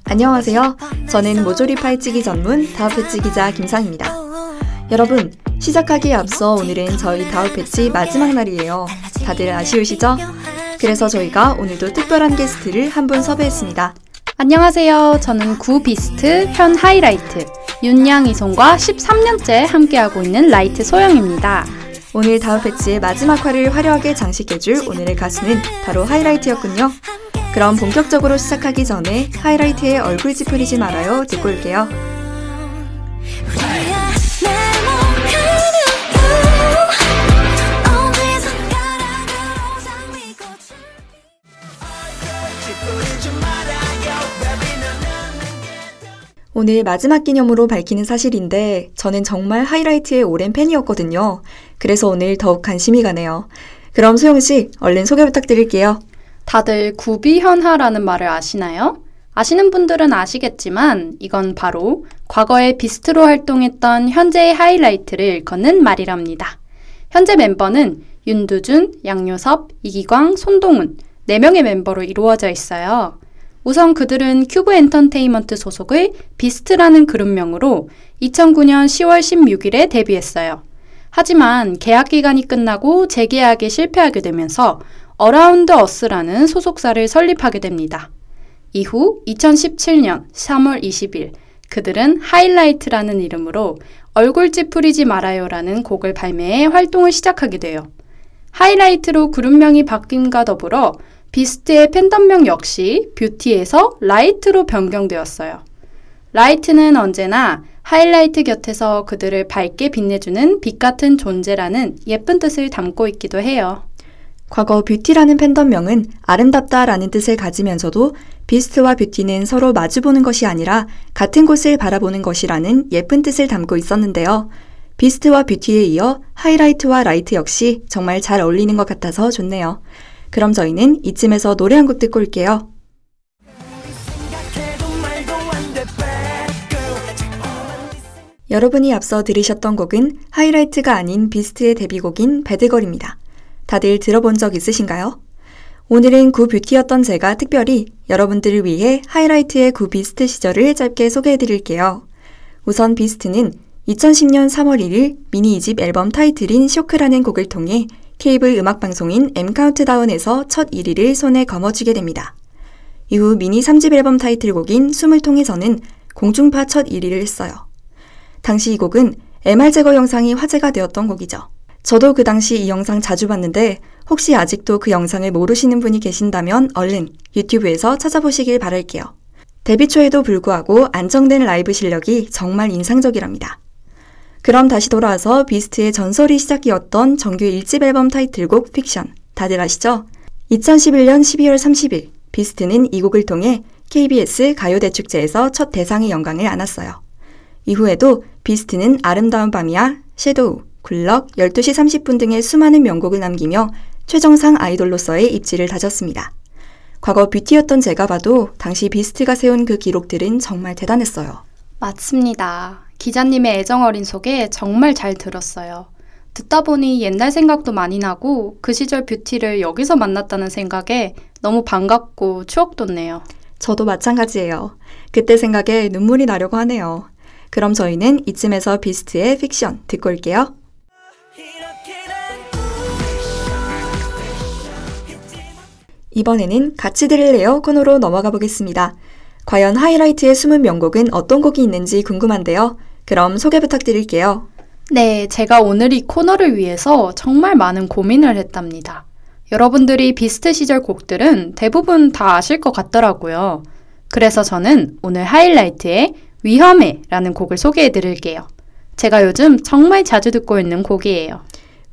안녕하세요. 저는 모조리 파헤치기 전문 다우패치 기자 김상입니다. 여러분, 시작하기에 앞서 오늘은 저희 다우패치 마지막 날이에요. 다들 아쉬우시죠? 그래서 저희가 오늘도 특별한 게스트를 한 분 섭외했습니다. 안녕하세요. 저는 구비스트 현 하이라이트 윤양 이송과 13년째 함께하고 있는 라이트 소영입니다. 오늘 다우패치의 마지막 화를 화려하게 장식해줄 오늘의 가수는 바로 하이라이트였군요. 그럼 본격적으로 시작하기 전에 하이라이트의 얼굴 찌푸리지 말아요 듣고 올게요. 오늘 마지막 기념으로 밝히는 사실인데 저는 정말 하이라이트의 오랜 팬이었거든요. 그래서 오늘 더욱 관심이 가네요. 그럼 소영씨, 얼른 소개 부탁드릴게요. 다들 구비현하라는 말을 아시나요? 아시는 분들은 아시겠지만 이건 바로 과거에 비스트로 활동했던 현재의 하이라이트를 일컫는 말이랍니다. 현재 멤버는 윤두준, 양요섭, 이기광, 손동훈 4명의 멤버로 이루어져 있어요. 우선 그들은 큐브 엔터테인먼트 소속의 비스트라는 그룹명으로 2009년 10월 16일에 데뷔했어요. 하지만 계약 기간이 끝나고 재계약에 실패하게 되면서 어라운드 어스라는 소속사를 설립하게 됩니다. 이후 2017년 3월 20일 그들은 하이라이트라는 이름으로 얼굴 찌푸리지 말아요라는 곡을 발매해 활동을 시작하게 돼요. 하이라이트로 그룹명이 바뀜과 더불어 비스트의 팬덤명 역시 뷰티에서 라이트로 변경되었어요. 라이트는 언제나 하이라이트 곁에서 그들을 밝게 빛내주는 빛 같은 존재라는 예쁜 뜻을 담고 있기도 해요. 과거 뷰티라는 팬덤명은 아름답다라는 뜻을 가지면서도 비스트와 뷰티는 서로 마주보는 것이 아니라 같은 곳을 바라보는 것이라는 예쁜 뜻을 담고 있었는데요. 비스트와 뷰티에 이어 하이라이트와 라이트 역시 정말 잘 어울리는 것 같아서 좋네요. 그럼 저희는 이쯤에서 노래 한 곡 듣고 올게요. 여러분이 앞서 들으셨던 곡은 하이라이트가 아닌 비스트의 데뷔곡인 배드걸입니다. 다들 들어본 적 있으신가요? 오늘은 구뷰티였던 제가 특별히 여러분들을 위해 하이라이트의 구비스트 시절을 짧게 소개해드릴게요. 우선 비스트는 2010년 3월 1일 미니 2집 앨범 타이틀인 쇼크라는 곡을 통해 케이블 음악방송인 M카운트다운에서 첫 1위를 손에 거머쥐게 됩니다. 이후 미니 3집 앨범 타이틀곡인 숨을 통해서는 공중파 첫 1위를 했어요. 당시 이 곡은 MR 제거 영상이 화제가 되었던 곡이죠. 저도 그 당시 이 영상 자주 봤는데 혹시 아직도 그 영상을 모르시는 분이 계신다면 얼른 유튜브에서 찾아보시길 바랄게요. 데뷔 초에도 불구하고 안정된 라이브 실력이 정말 인상적이랍니다. 그럼 다시 돌아와서 비스트의 전설이 시작이었던 정규 1집 앨범 타이틀곡 픽션, 다들 아시죠? 2011년 12월 30일 비스트는 이 곡을 통해 KBS 가요대축제에서 첫 대상의 영광을 안았어요. 이후에도 비스트는 아름다운 밤이야, 섀도우, 굴럭, 12시 30분 등의 수많은 명곡을 남기며 최정상 아이돌로서의 입지를 다졌습니다. 과거 뷰티였던 제가 봐도 당시 비스트가 세운 그 기록들은 정말 대단했어요. 맞습니다. 기자님의 애정어린 소개 정말 잘 들었어요. 듣다 보니 옛날 생각도 많이 나고 그 시절 뷰티를 여기서 만났다는 생각에 너무 반갑고 추억 돋네요. 저도 마찬가지예요. 그때 생각에 눈물이 나려고 하네요. 그럼 저희는 이쯤에서 비스트의 픽션 듣고 올게요. 이번에는 같이 들을래요 코너로 넘어가 보겠습니다. 과연 하이라이트의 숨은 명곡은 어떤 곡이 있는지 궁금한데요. 그럼 소개 부탁드릴게요. 네, 제가 오늘 이 코너를 위해서 정말 많은 고민을 했답니다. 여러분들이 비스트 시절 곡들은 대부분 다 아실 것 같더라고요. 그래서 저는 오늘 하이라이트의 위험해라는 곡을 소개해 드릴게요. 제가 요즘 정말 자주 듣고 있는 곡이에요.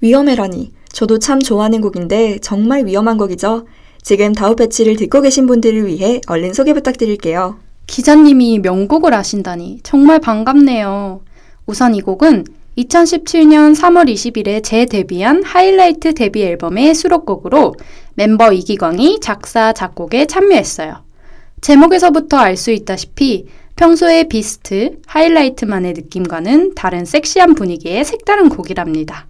위험해라니, 저도 참 좋아하는 곡인데 정말 위험한 곡이죠. 지금 다우패치를 듣고 계신 분들을 위해 얼른 소개 부탁드릴게요. 기자님이 명곡을 아신다니 정말 반갑네요. 우선 이 곡은 2017년 3월 20일에 재데뷔한 하이라이트 데뷔 앨범의 수록곡으로 멤버 이기광이 작사, 작곡에 참여했어요. 제목에서부터 알 수 있다시피 평소의 비스트, 하이라이트만의 느낌과는 다른 섹시한 분위기의 색다른 곡이랍니다.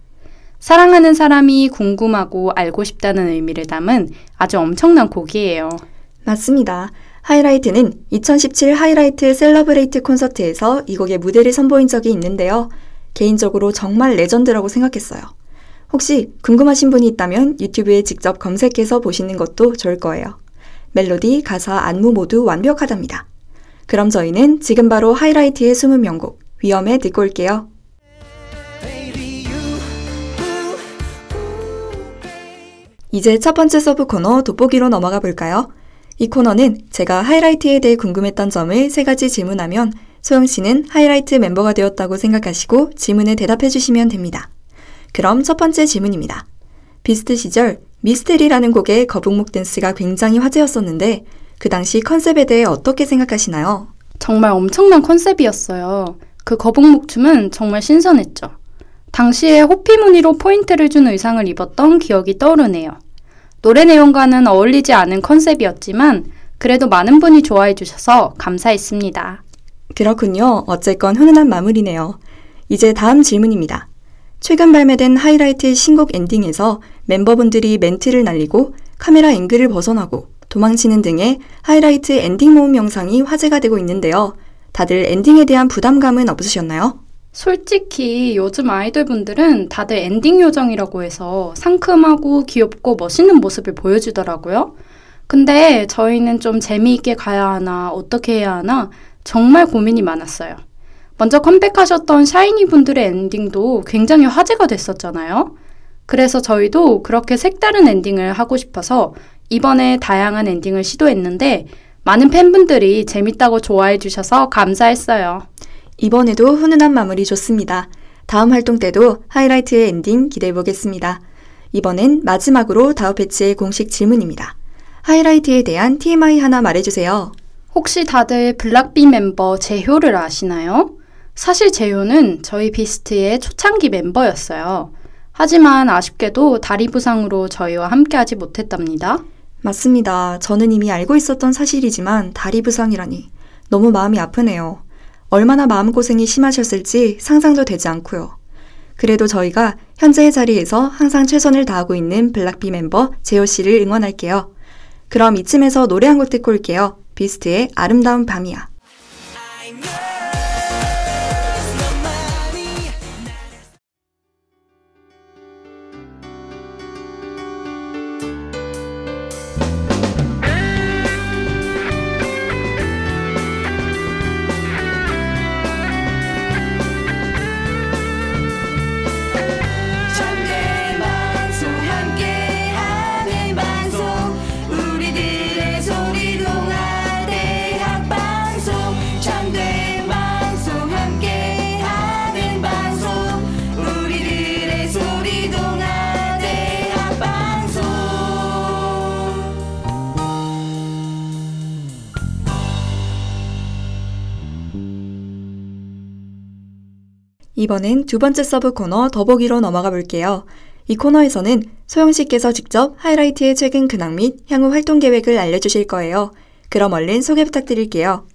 사랑하는 사람이 궁금하고 알고 싶다는 의미를 담은 아주 엄청난 곡이에요. 맞습니다. 하이라이트는 2017 하이라이트 셀러브레이트 콘서트에서 이 곡의 무대를 선보인 적이 있는데요. 개인적으로 정말 레전드라고 생각했어요. 혹시 궁금하신 분이 있다면 유튜브에 직접 검색해서 보시는 것도 좋을 거예요. 멜로디, 가사, 안무 모두 완벽하답니다. 그럼 저희는 지금 바로 하이라이트의 숨은 명곡 위험해 듣고 올게요. 이제 첫 번째 서브 코너 돋보기로 넘어가 볼까요? 이 코너는 제가 하이라이트에 대해 궁금했던 점을 3가지 질문하면 소영 씨는 하이라이트 멤버가 되었다고 생각하시고 질문에 대답해 주시면 됩니다. 그럼 첫 번째 질문입니다. 비스트 시절 미스테리라는 곡의 거북목 댄스가 굉장히 화제였었는데 그 당시 컨셉에 대해 어떻게 생각하시나요? 정말 엄청난 컨셉이었어요. 그 거북목 춤은 정말 신선했죠. 당시에 호피 무늬로 포인트를 준 의상을 입었던 기억이 떠오르네요. 노래 내용과는 어울리지 않은 컨셉이었지만 그래도 많은 분이 좋아해 주셔서 감사했습니다. 그렇군요. 어쨌건 훈훈한 마무리네요. 이제 다음 질문입니다. 최근 발매된 하이라이트 신곡 엔딩에서 멤버분들이 멘트를 날리고 카메라 앵글을 벗어나고 도망치는 등의 하이라이트 엔딩 모음 영상이 화제가 되고 있는데요. 다들 엔딩에 대한 부담감은 없으셨나요? 솔직히 요즘 아이돌분들은 다들 엔딩 요정이라고 해서 상큼하고 귀엽고 멋있는 모습을 보여주더라고요. 근데 저희는 좀 재미있게 가야 하나 어떻게 해야 하나 정말 고민이 많았어요. 먼저 컴백하셨던 샤이니 분들의 엔딩도 굉장히 화제가 됐었잖아요. 그래서 저희도 그렇게 색다른 엔딩을 하고 싶어서 이번에 다양한 엔딩을 시도했는데 많은 팬분들이 재밌다고 좋아해 주셔서 감사했어요. 이번에도 훈훈한 마무리 좋습니다. 다음 활동 때도 하이라이트의 엔딩 기대해 보겠습니다. 이번엔 마지막으로 다우 패치의 공식 질문입니다. 하이라이트에 대한 TMI 하나 말해주세요. 혹시 다들 블락비 멤버 재효를 아시나요? 사실 재효는 저희 비스트의 초창기 멤버였어요. 하지만 아쉽게도 다리 부상으로 저희와 함께하지 못했답니다. 맞습니다. 저는 이미 알고 있었던 사실이지만 다리 부상이라니 너무 마음이 아프네요. 얼마나 마음고생이 심하셨을지 상상도 되지 않고요. 그래도 저희가 현재의 자리에서 항상 최선을 다하고 있는 블락비 멤버 재호 씨를 응원할게요. 그럼 이쯤에서 노래 한 곡 듣고 올게요. 비스트의 아름다운 밤이야. 이번엔 두 번째 서브 코너 더보기로 넘어가 볼게요. 이 코너에서는 소영 씨께서 직접 하이라이트의 최근 근황 및 향후 활동 계획을 알려주실 거예요. 그럼 얼른 소개 부탁드릴게요.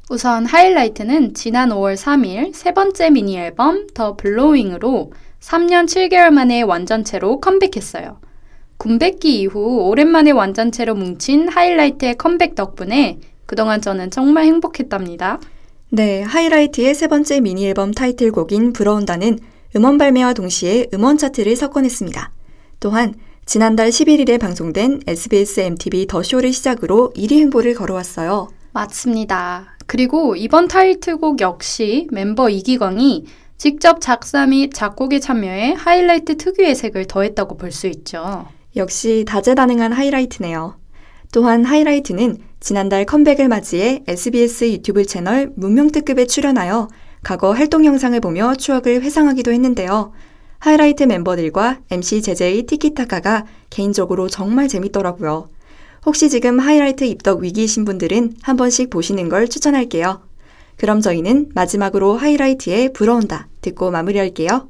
우선 하이라이트는 지난 5월 3일 세 번째 미니 앨범 더 블로잉으로 3년 7개월 만에 완전체로 컴백했어요. 군백기 이후 오랜만에 완전체로 뭉친 하이라이트의 컴백 덕분에 그동안 저는 정말 행복했답니다. 네, 하이라이트의 세 번째 미니 앨범 타이틀곡인 불어온다는 음원 발매와 동시에 음원 차트를 석권했습니다. 또한 지난달 11일에 방송된 SBS MTV 더 쇼를 시작으로 1위 행보를 걸어왔어요. 맞습니다. 그리고 이번 타이틀곡 역시 멤버 이기광이 직접 작사 및 작곡에 참여해 하이라이트 특유의 색을 더했다고 볼 수 있죠. 역시 다재다능한 하이라이트네요. 또한 하이라이트는 지난달 컴백을 맞이해 SBS 유튜브 채널 문명특급에 출연하여 과거 활동 영상을 보며 추억을 회상하기도 했는데요. 하이라이트 멤버들과 MC 제제의 티키타카가 개인적으로 정말 재밌더라고요. 혹시 지금 하이라이트 입덕 위기이신 분들은 한 번씩 보시는 걸 추천할게요. 그럼 저희는 마지막으로 하이라이트의 불어온다 듣고 마무리할게요.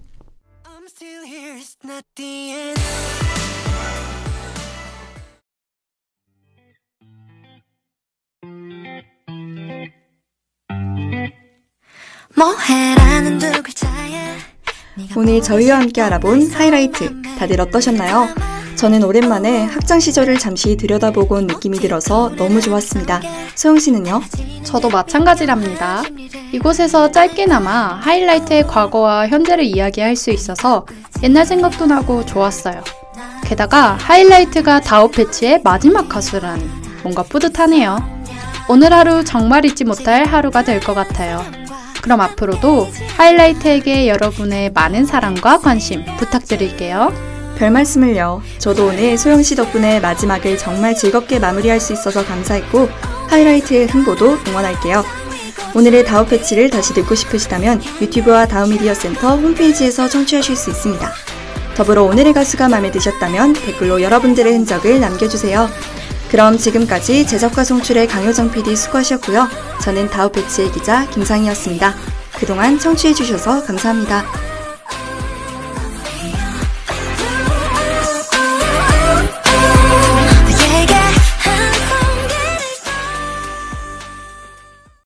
뭐해라는 두 글자에 오늘 저희와 함께 알아본 하이라이트 다들 어떠셨나요? 저는 오랜만에 학창 시절을 잠시 들여다보고 온 느낌이 들어서 너무 좋았습니다. 소영 씨는요? 저도 마찬가지랍니다. 이곳에서 짧게나마 하이라이트의 과거와 현재를 이야기할 수 있어서 옛날 생각도 나고 좋았어요. 게다가 하이라이트가 다오 패치의 마지막 가수라니 뭔가 뿌듯하네요. 오늘 하루 정말 잊지 못할 하루가 될 것 같아요. 그럼 앞으로도 하이라이트에게 여러분의 많은 사랑과 관심 부탁드릴게요. 별 말씀을요. 저도 오늘 소영 씨 덕분에 마지막을 정말 즐겁게 마무리할 수 있어서 감사했고 하이라이트의 흥보도 응원할게요. 오늘의 다오 패치를 다시 듣고 싶으시다면 유튜브와 다오 미디어 센터 홈페이지에서 청취하실 수 있습니다. 더불어 오늘의 가수가 마음에 드셨다면 댓글로 여러분들의 흔적을 남겨주세요. 그럼 지금까지 제작과 송출의 강효정 PD 수고하셨고요. 저는 다오 패치의 기자 김상희였습니다. 그동안 청취해주셔서 감사합니다.